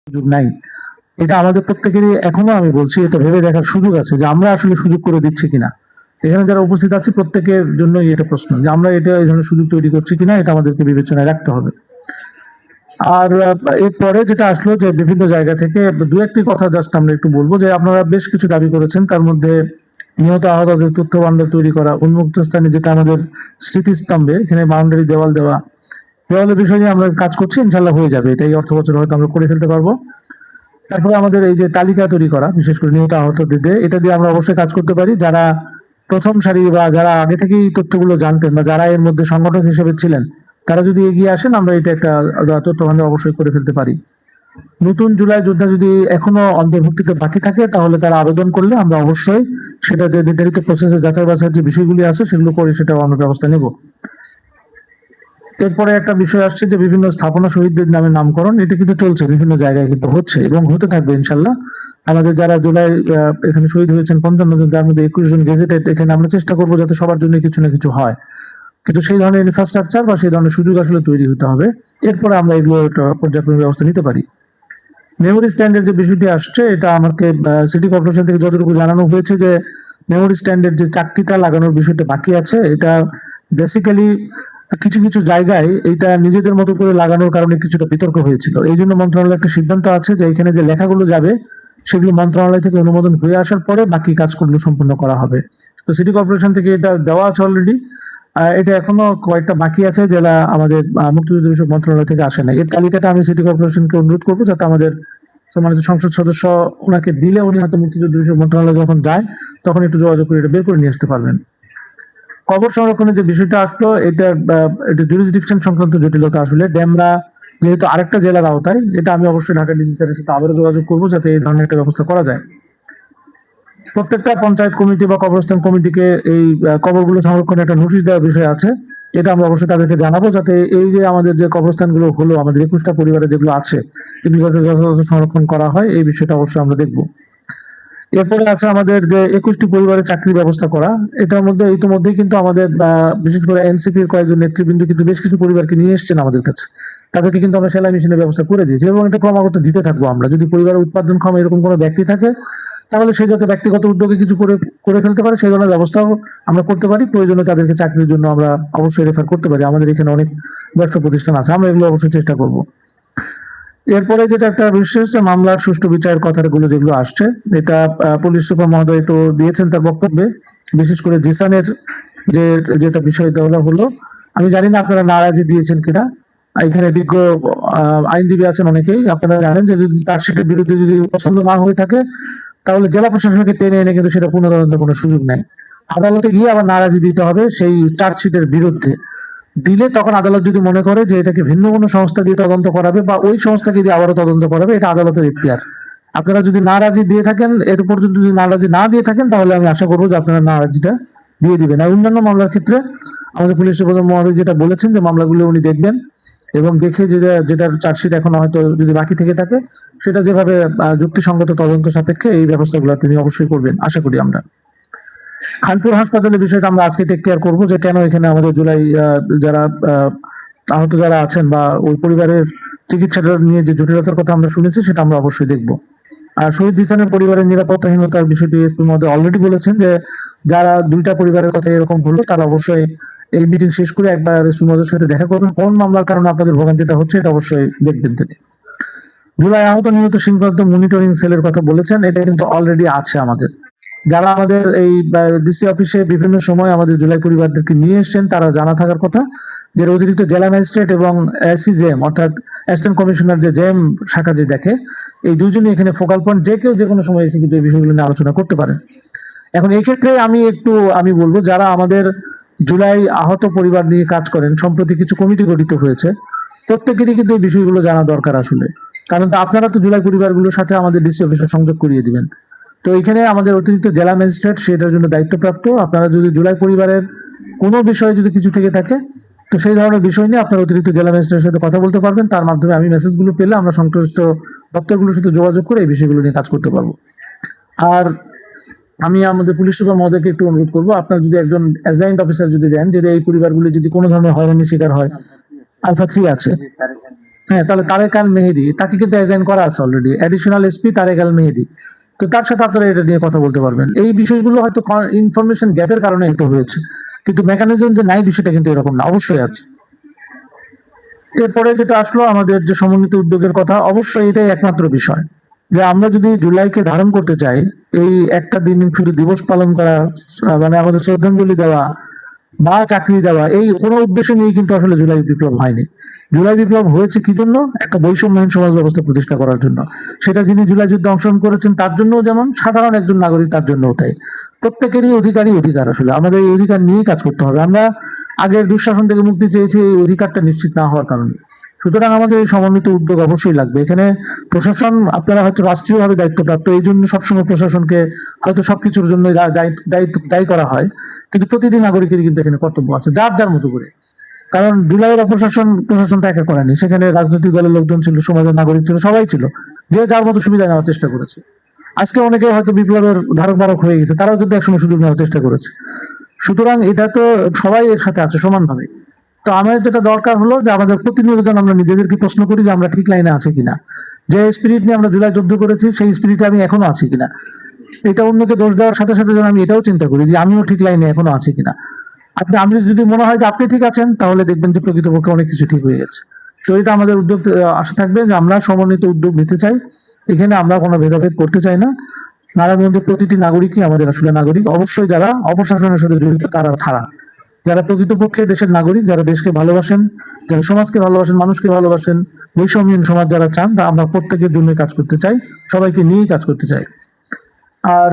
সুযোগ নাই। এটা আমাদের প্রত্যেকেরই এখনো আমি বলছি এটা ভেবে দেখার সুযোগ আছে যে আমরা আসলে সুযোগ করে দিচ্ছি কিনা। এখানে যারা উপস্থিত আছে প্রত্যেকের জন্যই এটা প্রশ্ন যে আমরা এটা এই ধরনের সুযোগ তৈরি করছি কিনা, এটা আমাদেরকে বিবেচনায় রাখতে হবে। আর এরপরে যেটা আসলো যে বিভিন্ন জায়গা থেকে দু একটি কথা জাস্ট আমরা একটু বলবো যে আপনারা বেশ কিছু দাবি করেছেন, তার মধ্যে নিহত আহতদের তথ্য ভান্ডার তৈরি করা, উন্মুক্ত স্থানে যেটা আমাদের স্মৃতিস্তম্ভে এখানে বাউন্ডারি দেওয়াল দেওয়া, দেওয়ালের বিষয় নিয়ে আমরা কাজ করছি, ইনশাল্লাহ হয়ে যাবে, এটা এই অর্থ বছর হয়তো আমরা করে ফেলতে পারবো। তারপরে আমাদের এই যে তালিকা তৈরি করা, বিশেষ করে নিহত আহতদের দিয়ে, এটা দিয়ে আমরা অবশ্যই কাজ করতে পারি। যারা প্রথম সারি বা যারা আগে থেকেই তথ্যগুলো জানতেন বা যারা এর মধ্যে সংগঠক হিসেবে ছিলেন, তারা যদি এগিয়ে আসেন আমরা এটা একটা তথ্য ভান্ডার অবশ্যই করে ফেলতে পারি। নতুন জুলাই যোদ্ধা যদি এখনো অন্তর্ভুক্তিতে বাকি থাকে তাহলে তারা আবেদন করলে আমরা অবশ্যই সেটা যে নির্ধারিত প্রসেসে যাচাই বাছাইয়ের যে বিষয়গুলি আছে সেগুলো করে সেটাও আমরা ব্যবস্থা নেব। এরপরে একটা বিষয় আসছে যে বিভিন্ন স্থাপনা শহীদদের নামে নামকরণ, এটা কিন্তু চলছে, বিভিন্ন জায়গায় কিন্তু হচ্ছে এবং হতে থাকবে ইনশাল্লাহ। আমাদের যারা জুলাই এখানে শহীদ হয়েছেন 55 জন, তার মধ্যে 21 জন গেজেটেড, এখানে আমরা চেষ্টা করবো যাতে সবার জন্য কিছু না কিছু হয়, কিন্তু সেই ধরনের ইনফ্রাস্ট্রাকচার বা সেই ধরনের সুযোগ আসলে তৈরি হতে হবে, এরপরে আমরা এগুলো পর্যায়ক্রমে ব্যবস্থা নিতে পারি। মেমোরি স্ট্যান্ডের যে বিষয়টি আসছে, এটা আমাকে সিটি কর্পোরেশন থেকে যতটুকু জানানো হয়েছে যে মেমোরি স্ট্যান্ডের যে চাকতিটা লাগানোর বিষয়টা বাকি আছে, এটা বেসিক্যালি কিছু কিছু জায়গায় এটা নিজেদের মতো করে লাগানোর কারণে কিছুটা বিতর্ক হয়েছিল। এই জন্য মন্ত্রণালয়ের একটা সিদ্ধান্ত আছে যে এখানে যে লেখাগুলো যাবে সেগুলো মন্ত্রণালয় থেকে অনুমোদন হয়ে আসার পরে বাকি কাজগুলো সম্পূর্ণ করা হবে। তো সিটি কর্পোরেশন থেকে এটা দেওয়া আছে অলরেডি। এটা এখনো কয়েকটা বাকি আছে যেটা আমাদের মুক্তিযুদ্ধ বিষয়ক মন্ত্রণালয় থেকে আসে না। এর তালিকাটা আমি সিটি কর্পোরেশনকে অনুরোধ করবো যাতে আমাদের সম্মানিত সংসদ সদস্য ওনাকে দিলে উনি হয়তো মুক্তিযুদ্ধ বিষয়ক মন্ত্রণালয় যখন যায় তখন একটু যোগাযোগ করে এটা বের করে নিয়ে আসতে পারবেন। কবর সংরক্ষণের যে বিষয়টা আসলো, এটা জুরিসডিকশন সংক্রান্ত জটিলতা। আসলে ডেমরা যেহেতু আরেকটা জেলার আওতায়, এটা আমি অবশ্যই ঢাকা ডিজিটালের সাথে আবারও যোগাযোগ করবো যাতে এই ধরনের একটা ব্যবস্থা করা যায়। প্রত্যেকটা পঞ্চায়েত কমিটি বা কবরস্থান কমিটিকে এই কবরগুলো সংরক্ষণের একটা নোটিশ দেওয়ার বিষয় আছে, এটা আমরা অবশ্যই তাদেরকে জানাবো যাতে এই যে আমাদের যে কবরস্থানগুলো হলো, আমাদের 21টা পরিবারের যেগুলো আছে, এগুলো যাতে যথাযথ সংরক্ষণ করা হয়, এই বিষয়টা অবশ্যই আমরা দেখবো। এরপরে আছে আমাদের যে 21টি পরিবারের চাকরির ব্যবস্থা করা। এটার মধ্যে ইতিমধ্যেই কিন্তু আমাদের বিশেষ করে এনসিপির কয়েকজন নেতৃবৃন্দ কিন্তু বেশ কিছু পরিবারকে নিয়ে এসেছেন আমাদের কাছে, তাদেরকে কিন্তু আমরা সেলাই মেশিনের ব্যবস্থা করে দিয়েছি এবং এটা ক্রমাগত দিতে থাকবো আমরা। যদি পরিবারের উৎপাদনক্ষম এরকম কোনো ব্যক্তি থাকে তাহলে সে যাতে ব্যক্তিগত উদ্যোগে কিছু করে করে ফেলতে পারে সেই ধরনের ব্যবস্থাও আমরা করতে পারি। প্রয়োজনে তাদেরকে চাকরির জন্য আমরা অবশ্যই রেফার করতে পারি, আমাদের এখানে অনেক ব্যবসা প্রতিষ্ঠান আছে, আমরা এগুলো অবশ্যই চেষ্টা করব। এরপরে যেটা একটা বিশেষ যে মামলার সুষ্ঠু বিচারের কথাগুলো যেগুলো আসছে, এটা পুলিশ সুপার মহোদয় একটু দিয়েছেন তার বক্তব্যে। বিশেষ করে জিসানের যে যেটা বিষয় দেওয়া হলো, আমি জানি না আপনারা নারাজি দিয়েছেন কিনা। এখানে বিজ্ঞ আইনজীবী আছেন অনেকেই, আপনারা জানেন যে যদি চার্জশিটের বিরুদ্ধে যদি পছন্দ না হয়ে থাকে তাহলে জেলা প্রশাসনকে টেনে এনে কিন্তু সেটা পুনঃতদন্তের কোনো সুযোগ নেই। আদালতে গিয়ে আবার নারাজি দিতে হবে সেই চার্জশিটের বিরুদ্ধে। দিলে তখন আদালত যদি মনে করে যে এটাকে ভিন্ন কোনো সংস্থা দিয়ে তদন্ত করাবে বা ওই সংস্থাকে দিয়ে আবারও তদন্ত করাবে, এটা আদালতের এখতিয়ার। আপনারা যদি নারাজি দিয়ে থাকেন, এর পর্যন্ত যদি নারাজি না দিয়ে থাকেন তাহলে আমি আশা করবো যে আপনারা নারাজিটা দিয়ে দিবেন। আর অন্যান্য মামলার ক্ষেত্রে আমাদের পুলিশ সুপার মহোদয় যেটা বলেছেন যে মামলাগুলো উনি দেখবেন এবং দেখে যেটার চার্জশিট এখনো হয়তো যদি বাকি থেকে থাকে সেটা যেভাবে যুক্তিসঙ্গত তদন্ত সাপেক্ষে এই ব্যবস্থাগুলো তিনি অবশ্যই করবেন আশা করি আমরা। খানপুর হাসপাতালের বিষয়টা আমরা আজকে টেক কেয়ার করবো যে কেন এখানে আমাদের জুলাই যারা আহত যারা আছেন বা ওই পরিবারের চিকিৎসাটা নিয়ে যে জটিলতার কথা আমরা শুনেছি সেটা আমরা অবশ্যই দেখবো। আর শহীদ জিসানের পরিবারের নিরাপত্তাহীনতার বিষয়টি এসপির মধ্যে অলরেডি বলেছেন যে যারা দুইটা পরিবারের কথা এরকম হলো তারা অবশ্যই এই মিটিং শেষ করে একবার এসপির মধ্যে সাথে দেখা করবেন, কোন মামলার কারণে আপনাদের ভোগান্তিটা হচ্ছে এটা অবশ্যই দেখবেন তিনি। জুলাই আহত নিহত সংক্রান্ত মনিটরিং সেলের কথা বলেছেন, এটা কিন্তু অলরেডি আছে আমাদের। যারা আমাদের এই ডিসি অফিসে বিভিন্ন সময় আমাদের জুলাই পরিবারদেরকে নিয়ে এসেছেন তারা জানা থাকার কথা যে অতিরিক্ত জেলা ম্যাজিস্ট্রেট এবং এসিজেএম অর্থাৎ অ্যাসিস্ট্যান্ট কমিশনার যে জেএম শাখা যে দেখে, এই দুইজনই এখানে ফোকাল পয়েন্ট, যে কেউ যে কোনো সময় এসে কিন্তু এই বিষয়গুলো নিয়ে আলোচনা করতে পারেন। এখন এই ক্ষেত্রে আমি বলবো যারা আমাদের জুলাই আহত পরিবার নিয়ে কাজ করেন, সম্প্রতি কিছু কমিটি গঠিত হয়েছে, প্রত্যেকেরই কিন্তু এই বিষয়গুলো জানা দরকার আসলে। কারণ আপনারা তো জুলাই পরিবারগুলোর সাথে আমাদের ডিসি অফিসে সংযোগ করিয়ে দিবেন। তো এখানে আমাদের অতিরিক্ত জেলা ম্যাজিস্ট্রেট সেটার জন্য দায়িত্বপ্রাপ্ত। আপনারা যদি জুলাই পরিবারের কোনো বিষয়ে যদি কিছু থেকে থাকে তো সেই ধরনের বিষয় নিয়ে আপনারা অতিরিক্ত জেলা ম্যাজিস্ট্রেটের সাথে কথা বলতে পারবেন, তার মাধ্যমে আমি মেসেজগুলো পেলে আমরা সংশ্লিষ্ট দপ্তরগুলোর সাথে যোগাযোগ করে এই বিষয়গুলো নিয়ে কাজ করতে পারবো। আর আমি আমাদের পুলিশ সুপার মহোদয়কে একটু অনুরোধ করবো, আপনার যদি একজন অ্যাসাইন্ড অফিসার যদি দেন, যদি এই পরিবারগুলি যদি কোনো ধরনের হয়রানির শিকার হয়, আলফা 3 আছে, হ্যাঁ, তাহলে তারেক আল মেহেদী তাকে কিন্তু অ্যাসাইন করা আছে অলরেডি, অ্যাডিশনাল এসপি তারেক আল মেহেদী। তো তার সাথে আপনারা এটা নিয়ে কথা বলতে পারবেন। এই বিষয়গুলো হয়তো ইনফরমেশন গ্যাপের কারণে হয়তো হয়েছে, কিন্তু মেকানিজম যে নাই বিষয়টা কিন্তু এরকম না, অবশ্যই আছে। এরপরে যেটা আসলো আমাদের যে সমন্বিত উদ্যোগের কথা, অবশ্যই এটাই একমাত্র বিষয় যে আমরা যদি জুলাইকে ধারণ করতে চাই, এই একটা দিন শুধু দিবস পালন করা, মানে আমাদের শ্রদ্ধাঞ্জলি দেওয়া বা চাকরি দেওয়া, এই কোনো উদ্দেশ্য নিয়ে কিন্তু আসলে জুলাই বিপ্লব হয়নি। জুলাই বিপ্লব হয়েছে কি জন্য? একটা বৈষম্যহীন সমাজ ব্যবস্থা প্রতিষ্ঠা করার জন্য। সেটা যিনি জুলাই যুদ্ধে অংশগ্রহণ করেছেন তার জন্য, যেমন সাধারণ একজন নাগরিক তার জন্য ওটাই। প্রত্যেকেরই অধিকার, আসলে আমাদের এই অধিকার নিয়েই কাজ করতে হবে। আমরা আগের দুঃশাসন থেকে মুক্তি চেয়েছি এই অধিকারটা নিশ্চিত না হওয়ার কারণে। সুতরাং আমাদের এই সমন্বিত উদ্যোগ অবশ্যই লাগবে। এখানে প্রশাসন, আপনারা হয়তো রাষ্ট্রীয়ভাবে দায়িত্বপ্রাপ্ত, এই জন্য সবসময় প্রশাসনকে হয়তো সবকিছুর জন্য দায়ী করা হয়, কিন্তু প্রতিটি নাগরিকের কিন্তু এখানে কর্তব্য আছে যার যার মতো করে। কারণ জুলাইয়ের প্রশাসনটা একা করেনি, সেখানে রাজনৈতিক দলের লোকজন ছিল, সমাজের নাগরিক ছিল, সবাই ছিল, যে যার মতো সুবিধা নেওয়ার চেষ্টা করেছে। আজকে অনেকে হয়তো বিপ্লবের ধারক বারক হয়ে গেছে, তারাও কিন্তু একসময় সুযোগ নেওয়ার চেষ্টা করেছে। সুতরাং এটা তো সবাই এর সাথে আছে সমানভাবে। তো আমাদের যেটা দরকার হলো যে আমাদের প্রতিনিয়ত যেন আমরা নিজেদেরকে প্রশ্ন করি যে আমরা ঠিক লাইনে আছি কিনা, যে স্পিরিট নিয়ে আমরা জুলাই যুদ্ধ করেছি সেই স্পিরিটে আমি এখনো আছি কিনা। এটা অন্যকে দোষ দেওয়ার সাথে সাথে যেন আমি এটাও চিন্তা করি যে আমিও ঠিক লাইনে এখনো আছি কিনা। আমি যদি মনে হয় যে আপনি ঠিক আছেন, তাহলে দেখবেন যে প্রকৃতপক্ষে অনেক কিছু ঠিক হয়ে গেছে। তো এটা আমাদের উদ্যোগ, আশা থাকবে যে আমরা সমন্বিত উদ্যোগ নিতে চাই। এখানে আমরা কোনো ভেদাভেদ করতে চাই না। নারায়ণগঞ্জের প্রতিটি নাগরিকই আমাদের আসলে নাগরিক। অবশ্যই যারা অপশাসনের সাথে জড়িত তারা ছাড়া, যারা প্রকৃতপক্ষে দেশের নাগরিক, যারা দেশকে ভালোবাসেন, যারা সমাজকে ভালোবাসেন, মানুষকে ভালোবাসেন, বৈষম্যহীন সমাজ যারা চান, তা আমরা প্রত্যেকের জন্য কাজ করতে চাই, সবাইকে নিয়েই কাজ করতে চাই। আর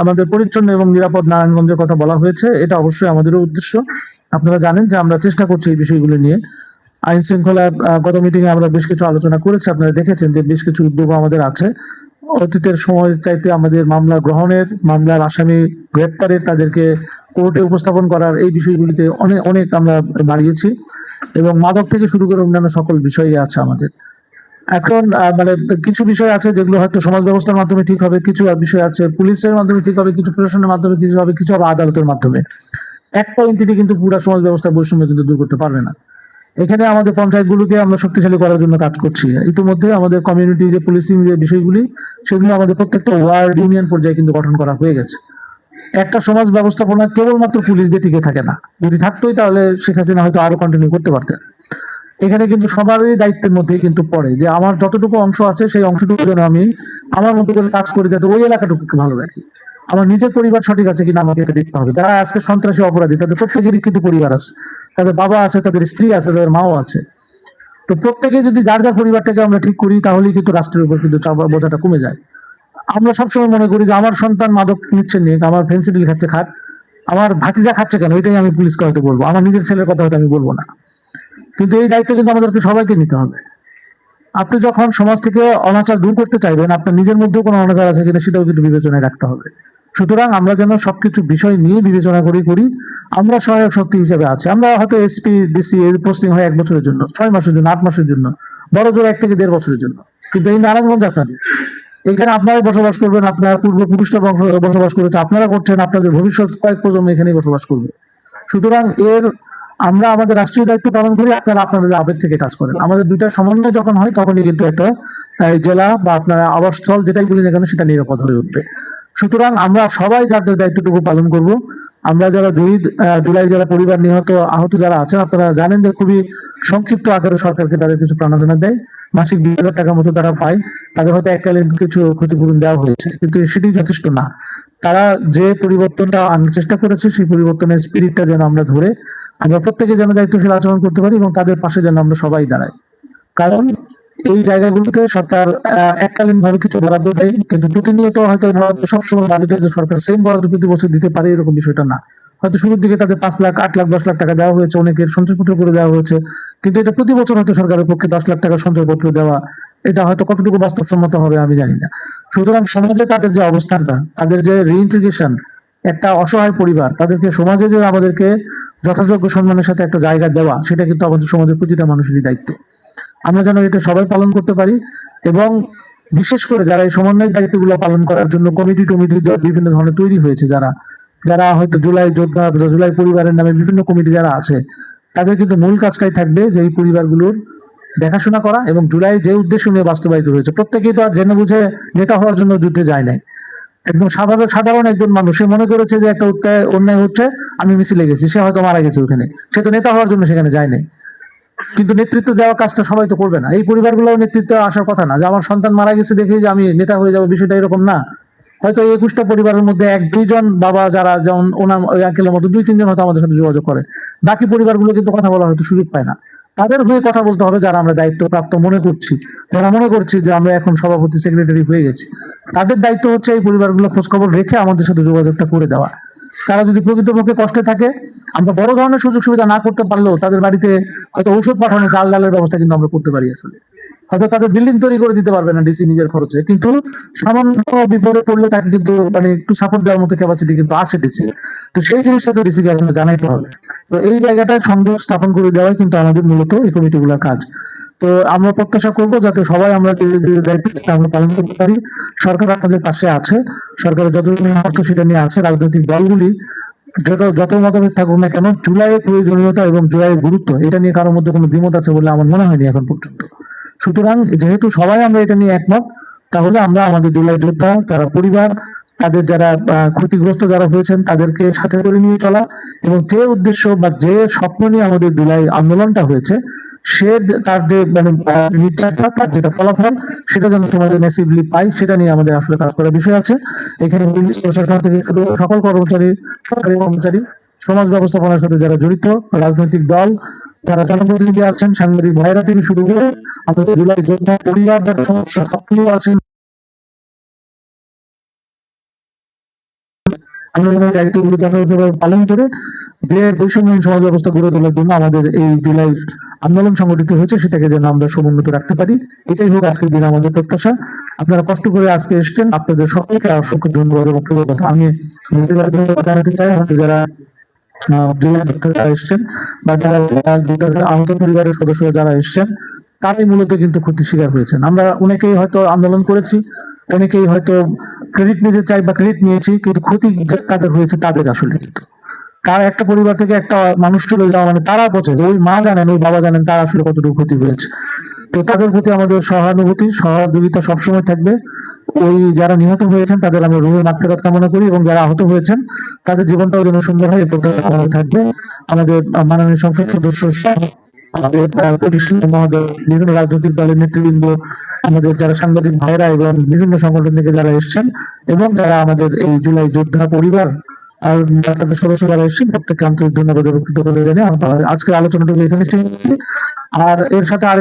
আমাদের পরিচ্ছন্ন এবং নিরাপদ নারায়ণগঞ্জের কথা বলা হয়েছে, এটা অবশ্যই আমাদেরও উদ্দেশ্য। আপনারা জানেন যে আমরা চেষ্টা করছি এই বিষয়গুলো নিয়ে। আইন শৃঙ্খলা, গত মিটিং এ আমরা বেশ কিছু আলোচনা করেছি, আপনারা দেখেছেন যে বেশ কিছু উদ্যোগ আমাদের আছে। অতীতের সময় চাইতে আমাদের মামলা গ্রহণের, মামলার আসামি গ্রেপ্তারের, তাদেরকে কোর্টে উপস্থাপন করার, এই বিষয়গুলিতে অনেক অনেক আমরা বাড়িয়েছি, এবং মাদক থেকে শুরু করে অন্যান্য সকল বিষয়ই আছে আমাদের। এখন মানে কিছু বিষয় আছে যেগুলো হয়তো সমাজ ব্যবস্থার মাধ্যমে ঠিক হবে, কিছু বিষয় আছে পুলিশের মাধ্যমে ঠিক হবে, কিছু প্রশাসনের মাধ্যমে ঠিক হবে, কিছু হবে আদালতের মাধ্যমে। একটা এন্টিটি কিন্তু পুরো সমাজ ব্যবস্থার বৈষম্য কিন্তু দূর করতে পারবে না। এখানে আমাদের পঞ্চায়েতগুলোকে আমরা শক্তিশালী করার জন্য কাজ করছি। ইতিমধ্যে আমাদের কমিউনিটি যে পুলিশিং যে বিষয়গুলি, সেগুলো আমাদের প্রত্যেকটা ওয়ার্ড, ইউনিয়ন পর্যায়ে কিন্তু গঠন করা হয়ে গেছে। একটা সমাজ ব্যবস্থাপনা কেবলমাত্র পুলিশ দিয়ে টিকে থাকে না। যদি থাকতোই তাহলে শেখ হাসিনা হয়তো আরো কন্টিনিউ করতে পারতেন। এখানে কিন্তু সবারই দায়িত্বের মধ্যেই কিন্তু পড়ে যে আমার যতটুকু অংশ আছে সেই অংশটুকু যেন আমি আমার মতো করে কাজ করি, যাতে ওই এলাকাটুকুকে ভালো রাখি। আমার নিজের পরিবার সঠিক আছে কিনা আমাকে এটা দেখতে হবে। যারা আজকে সন্ত্রাসী অপরাধী, তাদের প্রত্যেকেরই কিন্তু পরিবার আছে, তাদের বাবা আছে, তাদের স্ত্রী আছে, তাদের মাও আছে। তো প্রত্যেকে যদি যার যার পরিবারটাকে আমরা ঠিক করি, তাহলেই কিন্তু রাষ্ট্রের উপর কিন্তু চাপ, বোঝাটা কমে যায়। আমরা সবসময় মনে করি যে আমার সন্তান মাদক নিচ্ছে নিক, আমার ফেন্সিডিল খাচ্ছে খাক, আমার ভাতিজা খাচ্ছে কেন, এটাই আমি পুলিশকে হয়তো বলবো, আমার নিজের ছেলের কথা হয়তো আমি বলবো না। কিন্তু এই দায়িত্ব কিন্তু আমাদেরকে সবাইকে নিতে হবে। আপনি যখন সমাজ থেকে অনাচার দূর করতে চাইবেন, আপনার নিজের মধ্যেও কোনো অনাচার আছে কিনা সেটাও কিন্তু বিবেচনায় রাখতে হবে। সুতরাং আমরা যেন সবকিছু বিষয় নিয়ে বিবেচনা করি আমরা সহায়ক শক্তি হিসেবে আছি। আমরা হয়তো এসপি ডিসি এর পোস্টিং হয় 1 বছরের জন্য, 6 মাসের জন্য, 8 মাসের জন্য, বড় জোর 1 থেকে 1.5 বছরের জন্য। কিন্তু এই নারায়ণগঞ্জ আপনাদের, এখানে আপনারাই বসবাস করবেন, আপনার পূর্বপুরুষরা বসবাস করেছে, আপনারা করছেন, আপনাদের ভবিষ্যৎ কয়েক প্রজন্ম এখানেই বসবাস করবে। সুতরাং আমরা আমাদের রাষ্ট্রীয় দায়িত্ব পালন করি, আপনারা আপনাদের আবেগ থেকে কাজ করেন। আমাদের দুইটা সমন্বয় যখন হয়, তখনই কিন্তু একটা জেলা বা আপনার আবাসস্থল যেটাই বলি না কেন, সেটা নিরাপদ হয়ে উঠবে। সুতরাং আমরা সবাই যাদের দায়িত্বটুকু পালন করব। আমরা যারা জুলাই যারা পরিবার নিহত আহত যারা আছেন, আপনারা জানেন যে খুবই সংক্ষিপ্ত আকারে সরকারকে তাদের কিছু প্রাণদান দেয়, মাসিক 2,000 টাকার মতো তারা পায়। তাদের হয়তো এককালীন কিছু ক্ষতিপূরণ দেওয়া হয়েছে, কিন্তু সেটি যথেষ্ট না। তারা যে পরিবর্তনটা আনার চেষ্টা করেছে, সেই পরিবর্তনের স্পিরিটটা যেন আমরা ধরে আমরা প্রত্যেকে যেন দায়িত্বশীল আচরণ করতে পারি, এবং তাদের পাশে যেন আমরা সবাই দাঁড়াই। কারণ এই জায়গাগুলোতে সরকার এককালীন ভাবে কিছু বরাদ্দ দেয়, কিন্তু প্রতিনিয়ত হয়তো বরাদ্দ সবসময় বাজেটে যে সরকার সেম বরাদ্দ প্রতি বছর দিতে পারে এরকম বিষয়টা না। হয়তো শুরুর দিকে তাদের 5 লাখ, 8 লাখ, 10 লাখ টাকা দেওয়া হয়েছে, অনেকের সঞ্চয়পত্র করে দেওয়া হয়েছে, কিন্তু এটা প্রতি বছর হয়তো সরকারের পক্ষে 10 লাখ টাকা সঞ্চয়পত্র দেওয়া, এটা হয়তো কতটুকু বাস্তবসম্মত হবে আমি জানি না। সুতরাং সমাজে তাদের যে অবস্থানটা, তাদের যে রিইন্টিগ্রেশন, একটা অসহায় পরিবার, তাদেরকে সমাজে যে আমাদেরকে যথাযোগ্য সম্মানের সাথে একটা জায়গা দেওয়া, সেটা কিন্তু আমাদের সমাজের প্রতিটা মানুষেরই দায়িত্ব। আমরা যেন এটা সবাই পালন করতে পারি, এবং বিশেষ করে যারা এই সমন্বয় দায়িত্বগুলো পালন করার জন্য কমিটি বিভিন্ন ধরনের তৈরি হয়েছে, যারা যারা হয়তো জুলাই যোদ্ধা, জুলাই পরিবারের নামে বিভিন্ন কমিটি যারা আছে, তাদের কিন্তু মূল কাজটাই থাকবে যে এই পরিবারগুলোর দেখাশোনা করা এবং জুলাই যে উদ্দেশ্য নিয়ে বাস্তবায়িত হয়েছে। প্রত্যেকেই তো আর জেনে বুঝে নেতা হওয়ার জন্য যুদ্ধে যায় নাই। একদম সাধারণ একজন মানুষ, সে মনে করেছে যে একটা অন্যায় হচ্ছে, আমি মিছিলে গেছি, সে হয়তো মারা গেছে ওখানে, সে তো নেতা হওয়ার জন্য সেখানে যায় নাই। কিন্তু নেতৃত্ব দেওয়ার কাজটা সবাই তো করবে না। এই পরিবারগুলো নেতৃত্বে আসার কথা না, যে আমার সন্তান মারা গেছে দেখেই যে আমি নেতা হয়ে যাবো, বিষয়টা এরকম না। হয়তো 21টা পরিবারের মধ্যে 1-2 জন বাবা, যারা যেমন ওনার ওই আঙ্কেলের মতো 2-3 জন হয়তো আমাদের সাথে যোগাযোগ করে, বাকি পরিবারগুলো কিন্তু কথা বলার হয়তো সুযোগ পায় না। তাদের হয়ে কথা বলতে হবে, যারা আমরা দায়িত্বপ্রাপ্ত মনে করছি, যারা মনে করছি যে আমরা এখন সভাপতি সেক্রেটারি হয়ে গেছি। তাদের দায়িত্ব হচ্ছে এই পরিবারগুলো খোঁজখবর রেখে আমাদের সাথে যোগাযোগটা করে দেওয়া। তারা যদি প্রকৃতপক্ষে কষ্টে থাকে, আমরা বড় ধরনের সুযোগ সুবিধা না করতে পারলেও তাদের বাড়িতে হয়তো ঔষধ পাঠানো, চাল ডালের ব্যবস্থা কিন্তু আমরা করতে পারি। আসলে হয়তো তাদের বিল্ডিং তৈরি করে দিতে পারবে না ডিসি নিজের খরচে, কিন্তু সামান্য বিপদে পড়লে তাকে কিন্তু মানে একটু সাপোর্ট দেওয়ার মতো ক্যাপাসিটি কিন্তু আছে ডিসি। তো সেই জিনিসটা তো ডিসিকে আসলে জানাইতে হবে। তো এই জায়গাটায় সংযোগ স্থাপন করে দেওয়াই কিন্তু আমাদের মূলত এই কমিটিগুলোর কাজ। তো আমরা প্রত্যাশা করবো যাতে সবাই আমরা যে দায়িত্বটা আমরা পালন করতে পারি। সরকার আপনাদের পাশে আছে, সরকারের যত অর্থ সেটা নিয়ে আছে। রাজনৈতিক দলগুলি যত মতামত থাকুক না কেন, জুলাইয়ের প্রয়োজনীয়তা এবং জুলাইয়ের গুরুত্ব, এটা নিয়ে কারোর মধ্যে কোনো দ্বিমত আছে বলে আমার মনে হয়নি এখন পর্যন্ত। সুতরাং যেহেতু সবাই আমরা এটা নিয়ে একমত, তাহলে আমরা আমাদের জুলাই যোদ্ধা, তারা পরিবার, তাদের যারা ক্ষতিগ্রস্ত যারা হয়েছেন, তাদেরকে সাথে করে নিয়ে চলা, এবং যে উদ্দেশ্য বা যে স্বপ্ন নিয়ে আমাদের জুলাই আন্দোলনটা হয়েছে, সে তার যে মানে নির্যাতন, তার যেটা ফলাফল, সেটা যেন সমাজে ম্যাসিভলি পাই, সেটা নিয়ে আমাদের আসলে কাজ করার বিষয় আছে। এখানে পুলিশ প্রশাসন থেকে শুরু সকল কর্মচারী, সরকারি কর্মচারী, সমাজ ব্যবস্থাপনার সাথে যারা জড়িত, রাজনৈতিক দল, যারা জনপ্রতিনিধি আছেন, সাংবাদিক ভাইরা থেকে শুরু করে আমাদের জুলাই যোদ্ধা পরিবার, যারা সমস্যা সক্রিয় আছেন, আমরা যেন দায়িত্বগুলো যথাযথভাবে পালন করে যে বৈষম্যহীন সমাজ ব্যবস্থা গড়ে তোলার জন্য আমাদের এই জুলাই আন্দোলন সংগঠিত হয়েছে, সেটাকে যেন আমরা সমুন্নত রাখতে পারি। এটাই হোক আজকের দিন আমাদের প্রত্যাশা। আপনারা কষ্ট করে আজকে এসেছেন, আপনাদের সকলকে অসংখ্য ধন্যবাদ এবং কৃতজ্ঞতা। আমি জানাতে চাই, আমাদের যারা এসছেন বা যারা আহত পরিবারের সদস্যরা যারা এসছেন, তারাই মূলত কিন্তু ক্ষতির শিকার হয়েছেন। আমরা অনেকেই হয়তো আন্দোলন করেছি, অনেকেই হয়তো ক্রেডিট নিতে চাই বা ক্রেডিট নিয়েছি, কিন্তু ক্ষতি তাদের হয়েছে তাদের আসলে। কিন্তু তার একটা পরিবার থেকে একটা মানুষ চলে যাওয়া মানে তারা বোঝে, ওই মা জানেন, ওই বাবা জানেন তার আসলে কতটুকু ক্ষতি হয়েছে। তো তাদের প্রতি আমাদের সহানুভূতি, সহযোগিতা সবসময় থাকবে। ওই যারা নিহত হয়েছেন তাদের আমরা রুহের মাগফিরাত কামনা করি, এবং যারা আহত হয়েছেন তাদের জীবনটাও যেন সুন্দর হয়, এই প্রত্যাশা আমাদের থাকবে। আমাদের মাননীয় সংসদ সদস্য সহ আমাদের মহোদয়, বিভিন্ন রাজনৈতিক দলের নেতৃবৃন্দ, আমাদের যারা সাংবাদিক ভাইরা এবং বিভিন্ন সংগঠন থেকে যারা এসছেন, এবং যারা আমাদের এই জুলাই যোদ্ধা পরিবার আর তাদের সদস্য যারা এসেছেন, প্রত্যেককে আন্তরিক ধন্যবাদ এবং কৃতজ্ঞতা জানিয়ে আজকের আলোচনাটুকু এখানে শেষ করছি। আর এর সাথে